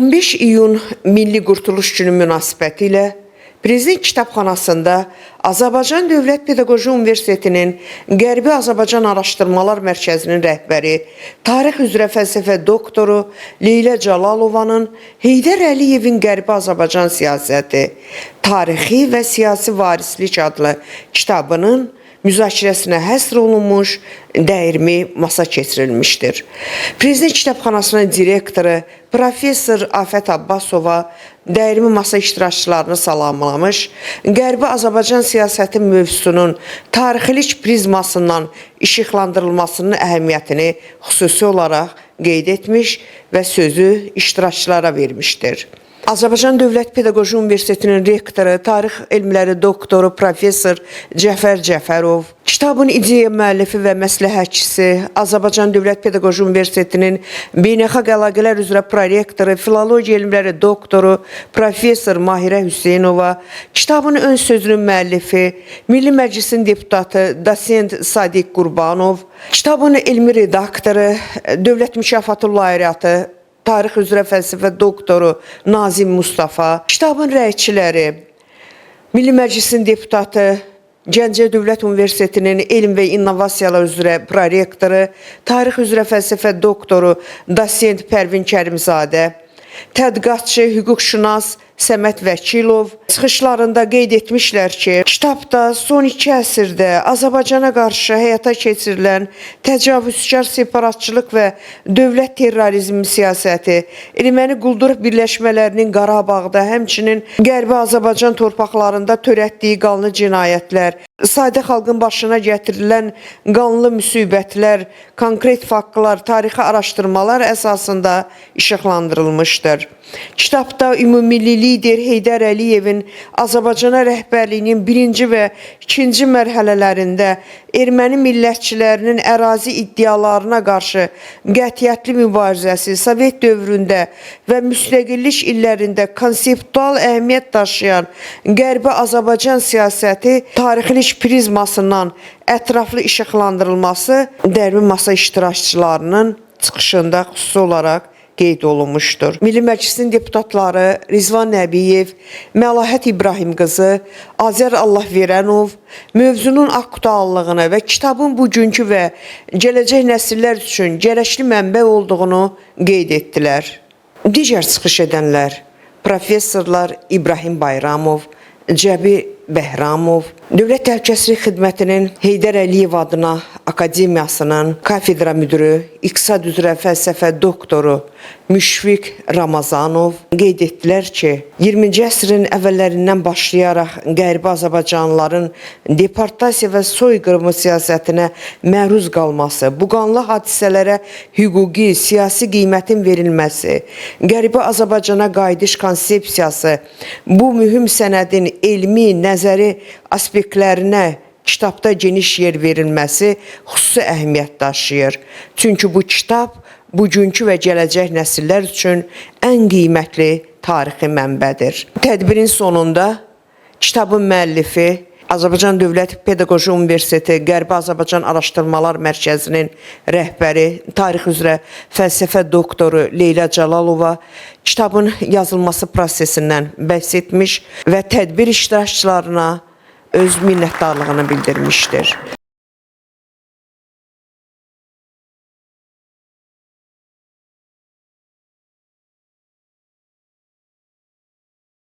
15 iyun Milli Qurtuluş Günü münasibətilə Prezident Kitabxanasında Azərbaycan Dövlət Pedaqoji Universitetinin Qərbi Azərbaycan Araşdırmalar Mərkəzinin rəhbəri, tarix üzrə fəlsəfə doktoru Leyla Calalovanın Heydər Əliyevin Qərbi Azərbaycan Siyasəti, Tarixi və Siyasi Varislik adlı kitabının müzakirəsinə həsr olunmuş dəyirmi masa keçirilmişdir. Prezident Kitabxanasının direktoru Professor Afət Abbasova dəyirmi masa iştirakçılarını salamlamış, Qərbi Azərbaycan siyasəti mövzusunun tarixilik prizmasından işıqlandırılmasının əhəmiyyətini xüsusi olaraq qeyd etmiş və sözü iştirakçılara vermişdir. Azərbaycan Dövlət Pedaqoji Universitetinin rektoru, tarix elmləri doktoru Professor Cəfər Cəfərov, kitabın ideya müəllifi və məsləhətçisi, Azərbaycan Dövlət Pedaqoji Universitetinin beynəlxalq əlaqələr üzrə prorektoru, filologiya elmləri doktoru Professor Mahirə Hüseynova, kitabın ön sözünün müəllifi, Milli Məclisin deputatı Dosent Sadiq Qurbanov, kitabın elmi redaktoru, Dövlət Mükafatı laureatı, tarix üzrə fəlsəfə doktoru Nazim Mustafa, kitabın rəyçiləri, Milli Məclisin deputatı, Gəncə Dövlət Universitetinin elm və innovasiyalar üzrə prorektoru, tarix üzrə fəlsəfə doktoru Dosent Pərvin Kərimzadə, tədqiqatçı, hüquqşünas Səməd Vəkilov çıxışlarında qeyd etmişlər ki, kitabda son 2 əsrdə Azərbaycana qarşı həyata keçirilən təcavüzkar separatçılıq və dövlət terrorizmi siyasəti, erməni quldur birləşmələrinin Qarabağda, həmçinin Qərbi Azərbaycan torpaqlarında törətdiyi qanlı cinayətlər, sadə xalqın başına gətirilən qanlı müsibətlər, konkret faktlar, tarixi araşdırmalar əsasında işıqlandırılmışdır. Kitabda ümumilli lider Heydər Əliyevin Azərbaycana rəhbərliyinin 1-ci və 2-ci mərhələlərində erməni millətçilərinin ərazi iddialarına qarşı qətiyyətli mübarizəsi, Sovet dövründə və müstəqillik illərində konseptual əhəmiyyət daşıyan Qərbi Azərbaycan siyasəti tarixilik prizmasından ətraflı işıqlandırılması dəyirmi masa iştirakçılarının çıxışında xüsusi olaraq qeyd olunmuşdur. Milli Məclisin deputatları Rizvan Nəbiyev, Məlahət İbrahim qızı, Azər Allahverənov mövzunun aktuallığını və kitabın bugünkü və gələcək nəsillər üçün gərəkli mənbə olduğunu qeyd etdilər. Digər çıxış edənlər, professorlar İbrahim Bayramov, Cəbi Bəhramov, Dövlət Təhlükəsizlik Xidmətinin Heydər Əliyev adına Akademiyasının kafedra müdürü, İqtisad üzrə fəlsəfə doktoru Müşfiq Ramazanov qeyd etdilər ki, 20-ci əsrin əvvəllərindən başlayaraq Qərbi Azərbaycanlıların deportasiya və soyqırımı siyasətinə məruz qalması, bu qanlı hadisələrə hüquqi, siyasi qiymətin verilməsi, Qərbi Azərbaycana qayıdış konsepsiyası, bu mühüm sənədin elmi, nəzəri aspektlərinə kitabda geniş yer verilməsi xüsusi əhəmiyyət daşıyır. Çünki bu kitab bugünkü və gələcək nəsillər üçün ən qiymətli tarixi mənbədir. Tədbirin sonunda kitabın müəllifi, Azərbaycan Dövlət Pedaqoji Universiteti Qərbi Azərbaycan Araşdırmalar Mərkəzinin rəhbəri, tarix üzrə fəlsəfə doktoru Leyla Calalova kitabın yazılması prosesindən bəhs etmiş və tədbir iştirakçılarına öz minnətdarlığını bildirmişdir.